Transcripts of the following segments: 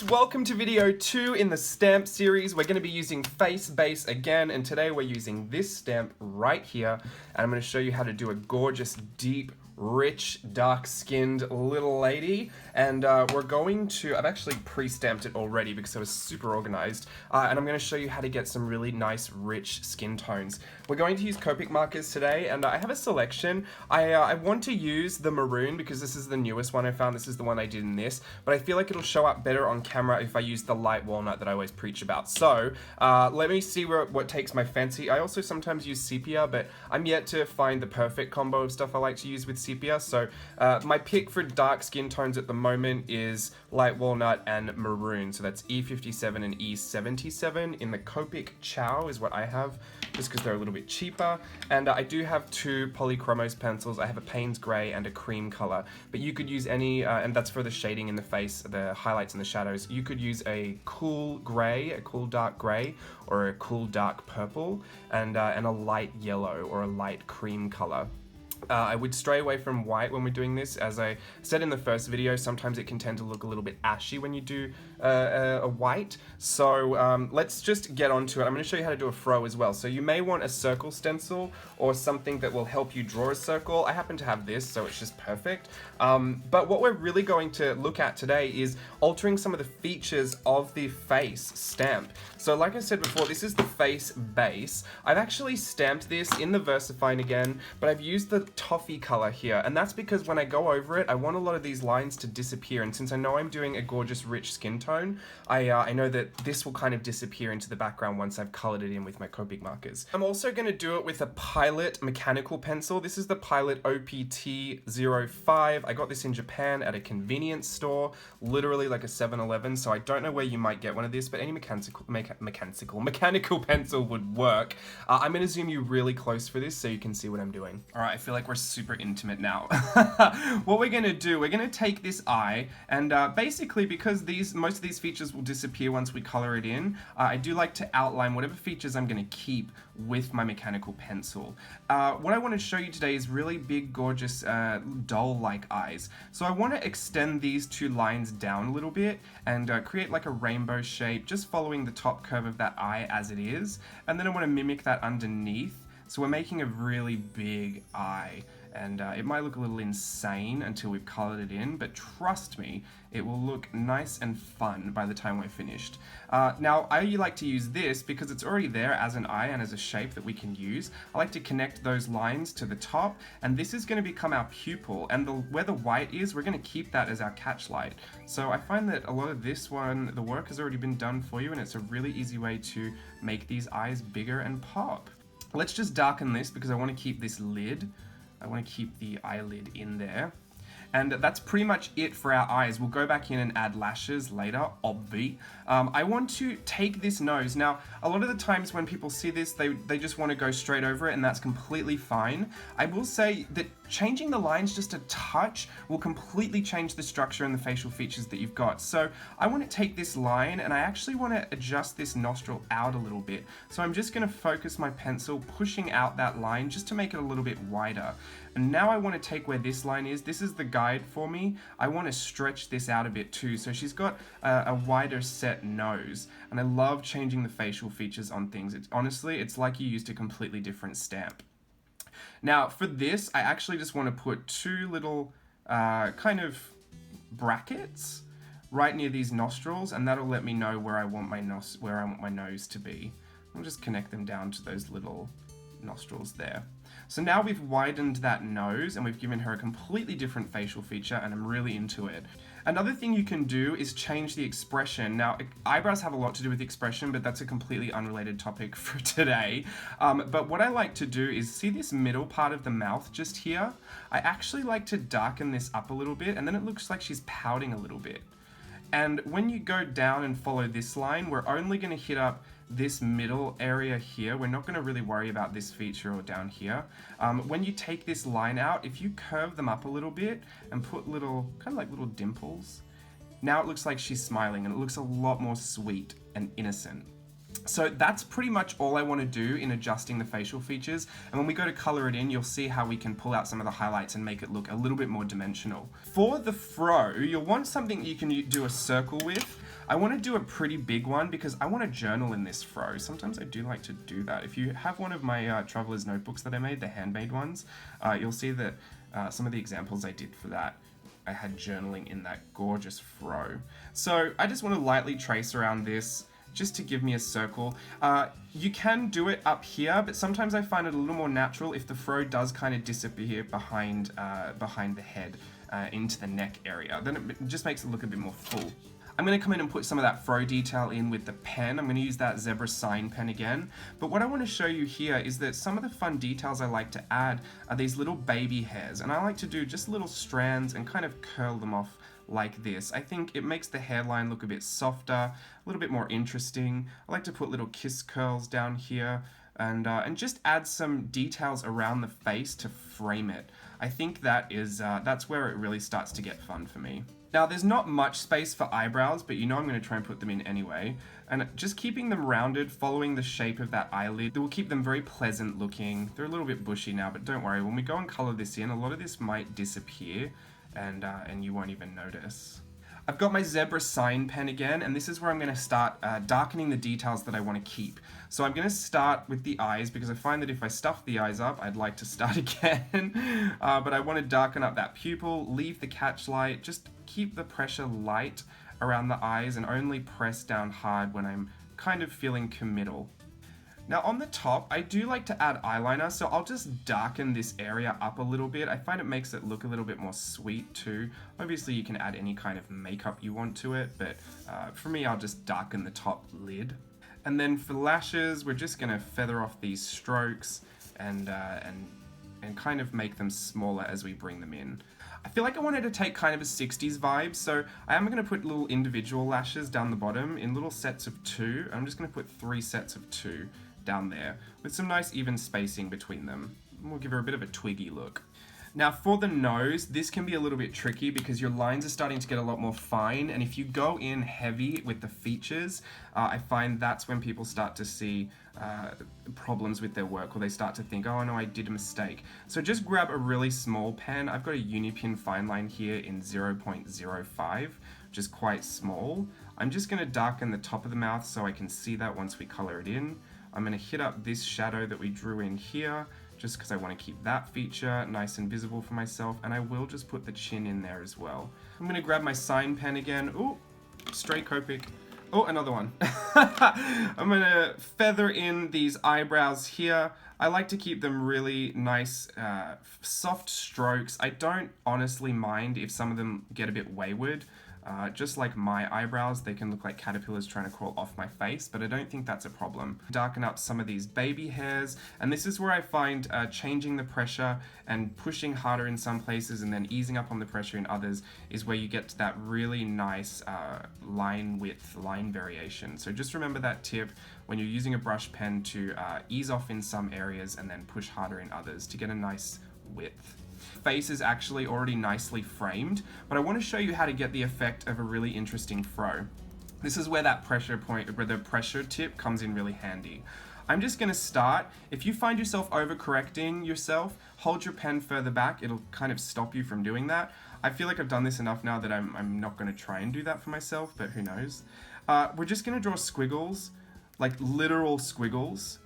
guys, welcome to video 2 in the stamp series. We're going to be using face base again, and today we're using this stamp right here, and I'm going to show you how to do a gorgeous, deep, rich, dark-skinned little lady. And we're going to, I've actually pre-stamped it already because I was super organized, and I'm going to show you how to get some really nice, rich skin tones. We're going to use Copic markers today, and I have a selection. I want to use the maroon because this is the newest one I found. This is the one I did in this, but I feel like it'll show up better on camera if I use the light walnut that I always preach about. So let me see what takes my fancy. I also sometimes use sepia, but I'm yet to find the perfect combo of stuff I like to use with sepia. So my pick for dark skin tones at the moment is light walnut and maroon. So that's E57 and E77 in the Copic Chow is what I have, just because they're a little bit cheaper. And I do have two polychromos pencils. I have a Payne's Gray and a cream color, but you could use any, and that's for the shading in the face, the highlights and the shadows. You could use a cool gray, a cool dark gray, or a cool dark purple, and a light yellow or a light cream color. I would stray away from white when we're doing this. As I said in the first video, sometimes it can tend to look a little bit ashy when you do a white. So let's just get onto it. I'm going to show you how to do a fro as well. So you may want a circle stencil or something that will help you draw a circle. I happen to have this, so it's just perfect. But what we're really going to look at today is altering some of the features of the face stamp. So like I said before, this is the face base. I've actually stamped this in the VersaFine again, but I've used the toffee color here, and that's because when I go over it, I want a lot of these lines to disappear, and since I know I'm doing a gorgeous rich skin tone, I know that this will kind of disappear into the background once I've colored it in with my Copic markers. I'm also going to do it with a Pilot mechanical pencil. This is the Pilot OPT05. I got this in Japan at a convenience store, literally like a 7-Eleven, so I don't know where you might get one of this, but any mechanical pencil would work. I'm going to zoom you really close for this so you can see what I'm doing. Alright, I feel like we're super intimate now. What we're going to do, we're going to take this eye, and basically because most of these features will disappear once we color it in, I do like to outline whatever features I'm going to keep with my mechanical pencil. What I want to show you today is really big, gorgeous, doll-like eyes. So I want to extend these two lines down a little bit and create like a rainbow shape, just following the top curve of that eye as it is, and then I want to mimic that underneath. So we're making a really big eye, and it might look a little insane until we've colored it in, but trust me, it will look nice and fun by the time we're finished. Now, I like to use this because it's already there as an eye and as a shape that we can use. I like to connect those lines to the top, and this is going to become our pupil, and where the white is, we're going to keep that as our catch light. So I find that a lot of this one, the work has already been done for you, and it's a really easy way to make these eyes bigger and pop. Let's just darken this because I want to keep this lid. I want to keep the eyelid in there. And that's pretty much it for our eyes. We'll go back in and add lashes later, obvi. I want to take this nose. Now, a lot of the times when people see this, they just want to go straight over it, and that's completely fine. I will say that changing the lines just a touch will completely change the structure and the facial features that you've got. So I want to take this line, and I actually want to adjust this nostril out a little bit. So I'm just going to focus my pencil, pushing out that line just to make it a little bit wider. And now I want to take where this line is. This is the guide for me. I want to stretch this out a bit too. So she's got a wider set nose. And I love changing the facial features on things. Honestly, it's like you used a completely different stamp. Now for this, I actually just want to put two little kind of brackets right near these nostrils, and that'll let me know where I want my nose to be. I'll just connect them down to those little nostrils there. So now we've widened that nose and we've given her a completely different facial feature, and I'm really into it. Another thing you can do is change the expression. Now, eyebrows have a lot to do with expression, but that's a completely unrelated topic for today. But what I like to do is see this middle part of the mouth just here. I actually like to darken this up a little bit, and then it looks like she's pouting a little bit. And when you go down and follow this line, we're only going to hit up this middle area here. We're not going to really worry about this feature or down here. When you take this line out, if you curve them up a little bit and put little, kind of like little dimples, now it looks like she's smiling, and it looks a lot more sweet and innocent. So that's pretty much all I want to do in adjusting the facial features. And when we go to color it in, you'll see how we can pull out some of the highlights and make it look a little bit more dimensional. For the fro, you'll want something you can do a circle with. I want to do a pretty big one because I want to journal in this fro. Sometimes I do like to do that. If you have one of my traveler's notebooks that I made, the handmade ones, you'll see that some of the examples I did for that, I had journaling in that gorgeous fro. So I just want to lightly trace around this just to give me a circle. You can do it up here, but sometimes I find it a little more natural if the fro does kind of disappear behind the head into the neck area. Then it just makes it look a bit more full. I'm going to come in and put some of that fro detail in with the pen. I'm going to use that zebra sign pen again. But what I want to show you here is that some of the fun details I like to add are these little baby hairs. And I like to do just little strands and kind of curl them off like this. I think it makes the hairline look a bit softer, a little bit more interesting. I like to put little kiss curls down here and just add some details around the face to frame it. I think that's where it really starts to get fun for me. Now, there's not much space for eyebrows, but you know I'm going to try and put them in anyway. And just keeping them rounded, following the shape of that eyelid, will keep them very pleasant looking. They're a little bit bushy now, but don't worry. When we go and color this in, a lot of this might disappear and you won't even notice. I've got my zebra sign pen again, and this is where I'm going to start darkening the details that I want to keep. So I'm going to start with the eyes because I find that if I stuff the eyes up, I'd like to start again. But I want to darken up that pupil, leave the catch light, just keep the pressure light around the eyes and only press down hard when I'm kind of feeling committal. Now on the top, I do like to add eyeliner, so I'll just darken this area up a little bit. I find it makes it look a little bit more sweet too. Obviously you can add any kind of makeup you want to it, but for me I'll just darken the top lid. And then for lashes, we're just gonna feather off these strokes and kind of make them smaller as we bring them in. I feel like I wanted to take kind of a 60s vibe, so I am going to put little individual lashes down the bottom in little sets of 2. I'm just going to put 3 sets of 2 down there with some nice even spacing between them. We'll give her a bit of a twiggy look. Now for the nose, this can be a little bit tricky because your lines are starting to get a lot more fine, and if you go in heavy with the features, I find that's when people start to see problems with their work, or they start to think, oh no, I did a mistake. So just grab a really small pen. I've got a Unipin fine line here in 0.05, which is quite small. I'm just going to darken the top of the mouth so I can see that once we color it in. I'm going to hit up this shadow that we drew in here, just because I want to keep that feature nice and visible for myself, and I will just put the chin in there as well. I'm going to grab my sign pen again. Ooh, straight Copic. Oh, another one. I'm going to feather in these eyebrows here. I like to keep them really nice, soft strokes. I don't honestly mind if some of them get a bit wayward. Just like my eyebrows, they can look like caterpillars trying to crawl off my face, but I don't think that's a problem. Darken up some of these baby hairs, and this is where I find changing the pressure and pushing harder in some places and then easing up on the pressure in others is where you get to that really nice line width, line variation. So just remember that tip when you're using a brush pen to ease off in some areas and then push harder in others to get a nice width. Face is actually already nicely framed, but I want to show you how to get the effect of a really interesting fro. This is where that pressure point, where the pressure tip comes in really handy. I'm just going to start. If you find yourself overcorrecting yourself, hold your pen further back. It'll kind of stop you from doing that. I feel like I've done this enough now that I'm not going to try and do that for myself, but who knows. We're just going to draw squiggles, like literal squiggles.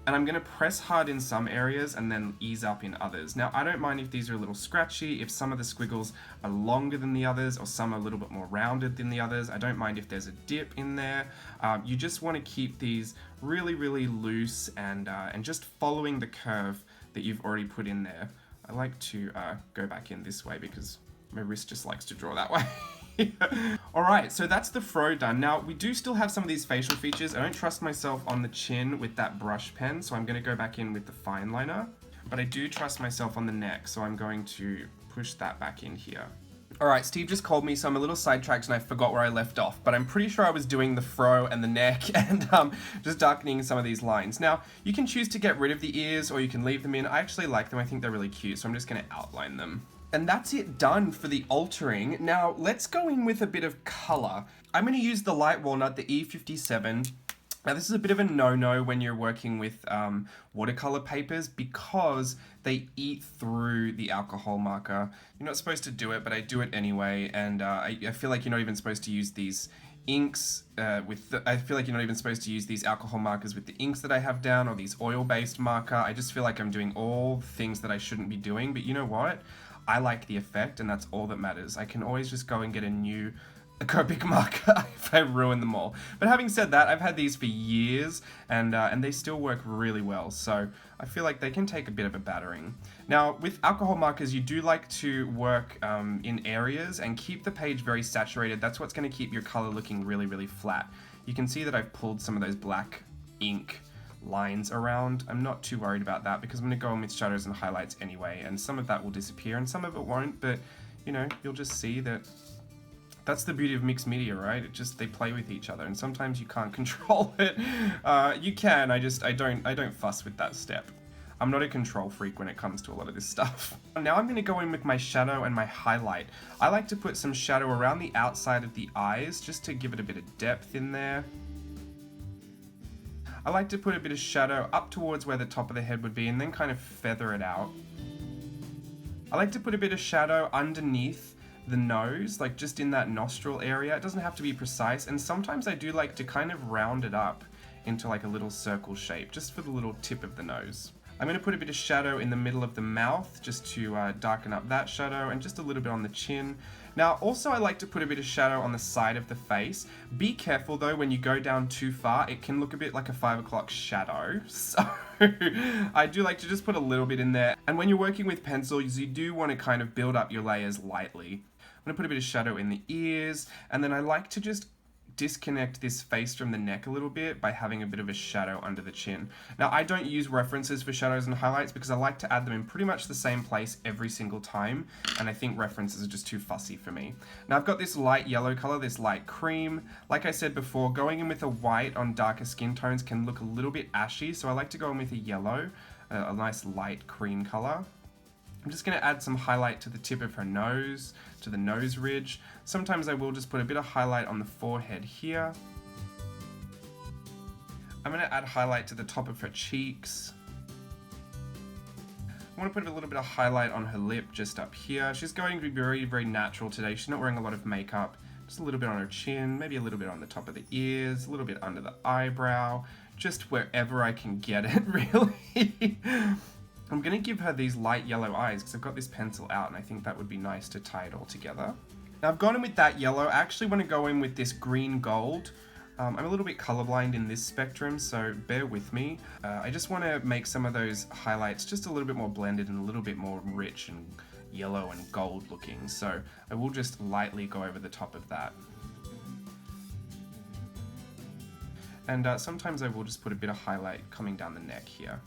And I'm going to press hard in some areas and then ease up in others. Now, I don't mind if these are a little scratchy, if some of the squiggles are longer than the others, or some are a little bit more rounded than the others. I don't mind if there's a dip in there. You just want to keep these really, really loose and just following the curve that you've already put in there. I like to go back in this way because my wrist just likes to draw that way. Alright, so that's the fro done. Now, we do still have some of these facial features. I don't trust myself on the chin with that brush pen, so I'm going to go back in with the fine liner. But I do trust myself on the neck, so I'm going to push that back in here. Alright, Steve just called me, so I'm a little sidetracked and I forgot where I left off, but I'm pretty sure I was doing the fro and the neck and just darkening some of these lines. Now, you can choose to get rid of the ears or you can leave them in. I actually like them. I think they're really cute, so I'm just going to outline them. And that's it done for the altering. Now, let's go in with a bit of color. I'm going to use the light walnut, the E57, Now this is a bit of a no-no when you're working with watercolor papers because they eat through the alcohol marker. You're not supposed to do it, but I do it anyway, and I feel like you're not even supposed to use these inks I feel like you're not even supposed to use these alcohol markers with the inks that I have down, or these oil-based marker. I just feel like I'm doing all things that I shouldn't be doing, but you know what? I like the effect, and that's all that matters. I can always just go and get a new Copic marker if I ruin them all. But having said that, I've had these for years, and they still work really well, so I feel like they can take a bit of a battering. Now, with alcohol markers, you do like to work in areas and keep the page very saturated. That's what's going to keep your color looking really, really flat. You can see that I've pulled some of those black ink lines around. I'm not too worried about that because I'm going to go in with shadows and highlights anyway, and some of that will disappear and some of it won't, but you know, you'll just see that that's the beauty of mixed media, right? It just, they play with each other, and sometimes you can't control it. You can, I don't fuss with that step. I'm not a control freak when it comes to a lot of this stuff. Now I'm going to go in with my shadow and my highlight. I like to put some shadow around the outside of the eyes just to give it a bit of depth in there. I like to put a bit of shadow up towards where the top of the head would be and then kind of feather it out. I like to put a bit of shadow underneath the nose, like just in that nostril area. It doesn't have to be precise, and sometimes I do like to kind of round it up into like a little circle shape, just for the little tip of the nose. I'm going to put a bit of shadow in the middle of the mouth, just to darken up that shadow, and just a little bit on the chin. Now, also I like to put a bit of shadow on the side of the face. Be careful though, when you go down too far, it can look a bit like a 5 o'clock shadow. So I do like to just put a little bit in there. And when you're working with pencils, you do want to kind of build up your layers lightly. I'm going to put a bit of shadow in the ears, and then I like to just disconnect this face from the neck a little bit by having a bit of a shadow under the chin. Now, I don't use references for shadows and highlights because I like to add them in pretty much the same place every single time, and I think references are just too fussy for me. Now, I've got this light yellow color, this light cream. Like I said before, going in with a white on darker skin tones can look a little bit ashy, so I like to go in with a yellow, a nice light cream color. I'm just going to add some highlight to the tip of her nose, to the nose ridge. Sometimes I will just put a bit of highlight on the forehead here. I'm going to add highlight to the top of her cheeks. I want to put a little bit of highlight on her lip just up here. She's going to be very, very natural today. She's not wearing a lot of makeup. Just a little bit on her chin, maybe a little bit on the top of the ears, a little bit under the eyebrow, just wherever I can get it, really. I'm going to give her these light yellow eyes because I've got this pencil out and I think that would be nice to tie it all together. Now I've gone in with that yellow. I actually want to go in with this green gold. I'm a little bit colorblind in this spectrum, so bear with me. I just want to make some of those highlights just a little bit more blended and a little bit more rich and yellow and gold looking. So I will just lightly go over the top of that. And sometimes I will just put a bit of highlight coming down the neck here.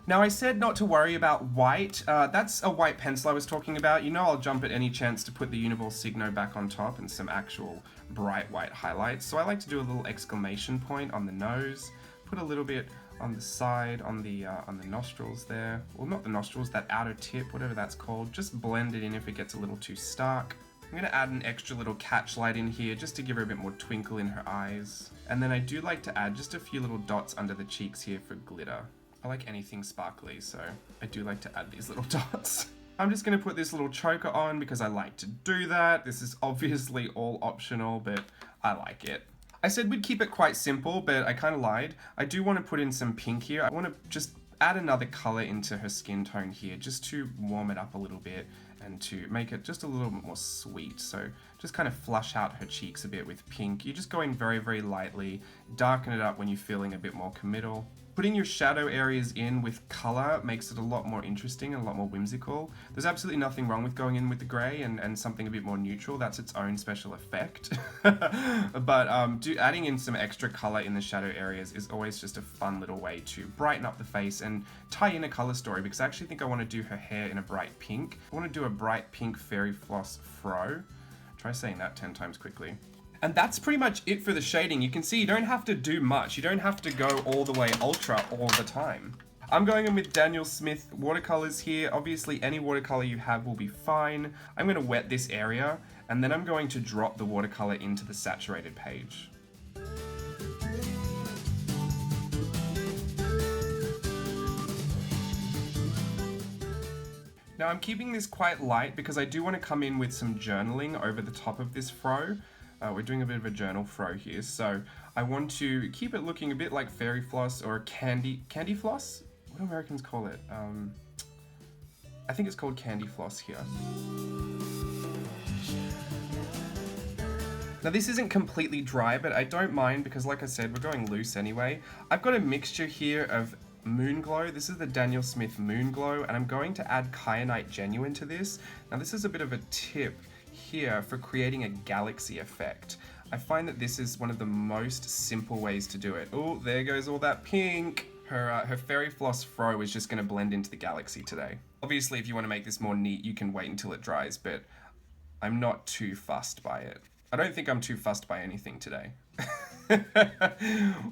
Now I said not to worry about white. That's a white pencil I was talking about. You know I'll jump at any chance to put the Uniball Signo back on top and some actual bright white highlights. So I like to do a little exclamation point on the nose, put a little bit on the side, on the nostrils there. Well, not the nostrils, that outer tip, whatever that's called. Just blend it in if it gets a little too stark. I'm going to add an extra little catch light in here just to give her a bit more twinkle in her eyes. And then I do like to add just a few little dots under the cheeks here for glitter. I like anything sparkly, so I do like to add these little dots. I'm just going to put this little choker on because I like to do that. This is obviously all optional, but I like it. I said we'd keep it quite simple, but I kind of lied. I do want to put in some pink here. I want to just add another color into her skin tone here just to warm it up a little bit and to make it just a little bit more sweet. So just kind of flush out her cheeks a bit with pink. You just go in very, very lightly, darken it up when you're feeling a bit more committal. Putting your shadow areas in with color makes it a lot more interesting and a lot more whimsical. There's absolutely nothing wrong with going in with the gray and something a bit more neutral. That's its own special effect. But adding in some extra color in the shadow areas is always just a fun little way to brighten up the face and tie in a color story, because I actually think I want to do her hair in a bright pink. I want to do a bright pink fairy floss fro. Try saying that 10 times quickly. And that's pretty much it for the shading. You can see you don't have to do much. You don't have to go all the way ultra all the time. I'm going in with Daniel Smith watercolors here. Obviously any watercolor you have will be fine. I'm going to wet this area and then I'm going to drop the watercolor into the saturated page. Now I'm keeping this quite light because I do want to come in with some journaling over the top of this fro. We're doing a bit of a journal fro here, so I want to keep it looking a bit like fairy floss or candy floss? What do Americans call it? I think it's called candy floss here. Now this isn't completely dry, but I don't mind because like I said, we're going loose anyway. I've got a mixture here of Moon Glow. This is the Daniel Smith Moon Glow, and I'm going to add Kyanite Genuine to this. Now this is a bit of a tip here for creating a galaxy effect. I find that this is one of the most simple ways to do it. Oh, there goes all that pink. Her fairy floss fro is just going to blend into the galaxy today. Obviously, if you want to make this more neat, you can wait until it dries, but I'm not too fussed by it. I don't think I'm too fussed by anything today.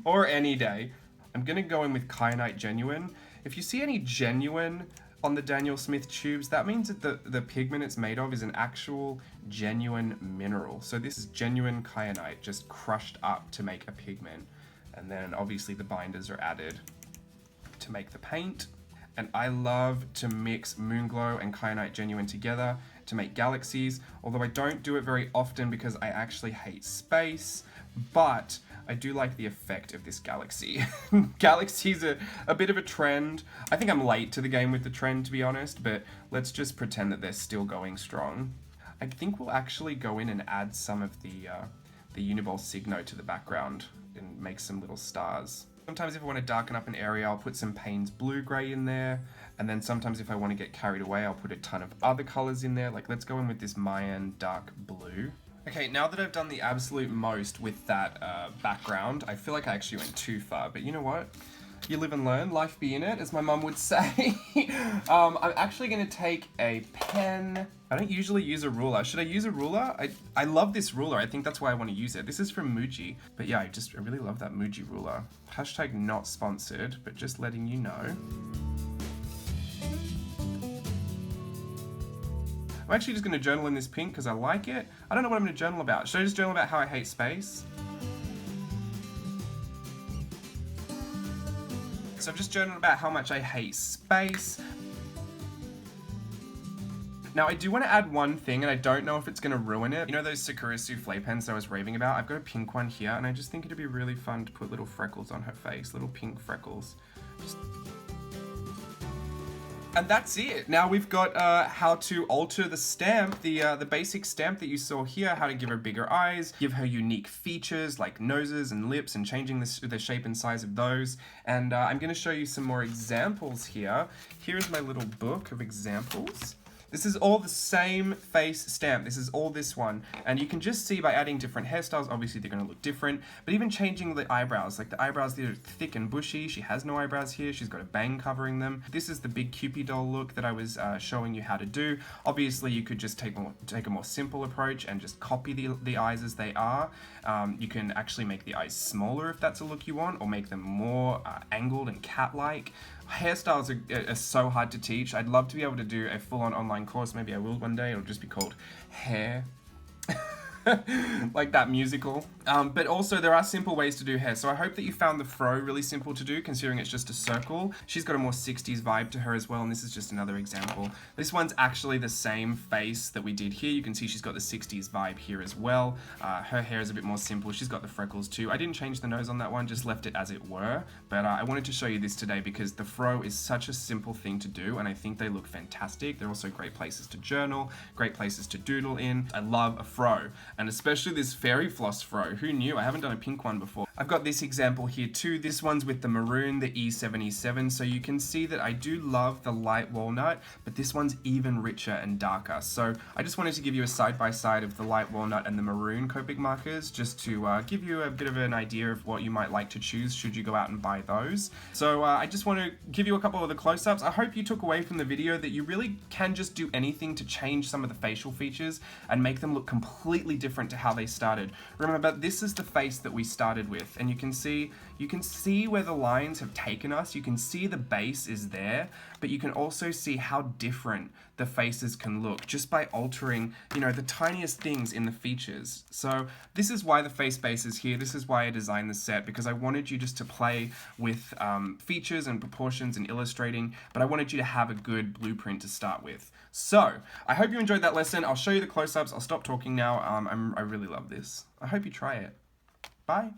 Or any day. I'm going to go in with Kyanite Genuine. If you see any genuine on the Daniel Smith tubes, that means that the pigment it's made of is an actual genuine mineral. So this is genuine kyanite, just crushed up to make a pigment. And then obviously the binders are added to make the paint. And I love to mix Moonglow and Kyanite Genuine together to make galaxies, although I don't do it very often because I actually hate space, but I do like the effect of this galaxy. Galaxies are a bit of a trend. I think I'm late to the game with the trend, to be honest, but let's just pretend that they're still going strong. I think we'll actually go in and add some of the Uniball Signo to the background and make some little stars. Sometimes if I want to darken up an area, I'll put some Payne's Blue Grey in there. And then sometimes if I want to get carried away, I'll put a ton of other colors in there. Like let's go in with this Mayan Dark Blue. Okay, now that I've done the absolute most with that background, I feel like I actually went too far, but you know what? You live and learn, life be in it, as my mum would say. I'm actually going to take a pen. I don't usually use a ruler. Should I use a ruler? I love this ruler. I think that's why I want to use it. This is from Muji. But yeah, I really love that Muji ruler. Hashtag not sponsored, but just letting you know. I'm actually just going to journal in this pink because I like it. I don't know what I'm going to journal about. Should I just journal about how I hate space? So I've just journaled about how much I hate space. Now I do want to add one thing, and I don't know if it's going to ruin it. You know those Sakura souffle pens that I was raving about? I've got a pink one here, and I just think it'd be really fun to put little freckles on her face, little pink freckles. And that's it. Now we've got how to alter the stamp, the basic stamp that you saw here, how to give her bigger eyes, give her unique features like noses and lips and changing the shape and size of those. And I'm going to show you some more examples here. Here's my little book of examples. This is all the same face stamp. This is all this one. And you can just see by adding different hairstyles, obviously they're gonna look different, but even changing the eyebrows, like the eyebrows, they're thick and bushy. She has no eyebrows here. She's got a bang covering them. This is the big Cupid doll look that I was showing you how to do. Obviously you could just take a more simple approach and just copy the eyes as they are. You can actually make the eyes smaller if that's a look you want, or make them more angled and cat-like. Hairstyles are so hard to teach. I'd love to be able to do a full-on online course. Maybe I will one day. It'll just be called Hair. Like that musical. But also there are simple ways to do hair. So I hope that you found the fro really simple to do, considering it's just a circle. She's got a more 60s vibe to her as well, and this is just another example. This one's actually the same face that we did here. You can see she's got the 60s vibe here as well. Her hair is a bit more simple. She's got the freckles too. I didn't change the nose on that one, just left it as it were. But I wanted to show you this today because the fro is such a simple thing to do, and I think they look fantastic. They're also great places to journal, great places to doodle in. I love a fro. And especially this fairy floss fro. Who knew? I haven't done a pink one before. I've got this example here too. This one's with the maroon, the E77. So you can see that I do love the light walnut, but this one's even richer and darker. So I just wanted to give you a side-by-side of the light walnut and the maroon Copic markers, just to give you a bit of an idea of what you might like to choose should you go out and buy those. So I just want to give you a couple of the close-ups. I hope you took away from the video that you really can just do anything to change some of the facial features and make them look completely different to how they started. Remember, this is the face that we started with, and you can see where the lines have taken us. You can see the base is there, but you can also see how different the faces can look just by altering, you know, the tiniest things in the features. So this is why the face base is here. This is why I designed the set, because I wanted you just to play with features and proportions and illustrating, but I wanted you to have a good blueprint to start with. So I hope you enjoyed that lesson. I'll show you the close-ups. I'll stop talking now. I really love this. I hope you try it. Bye.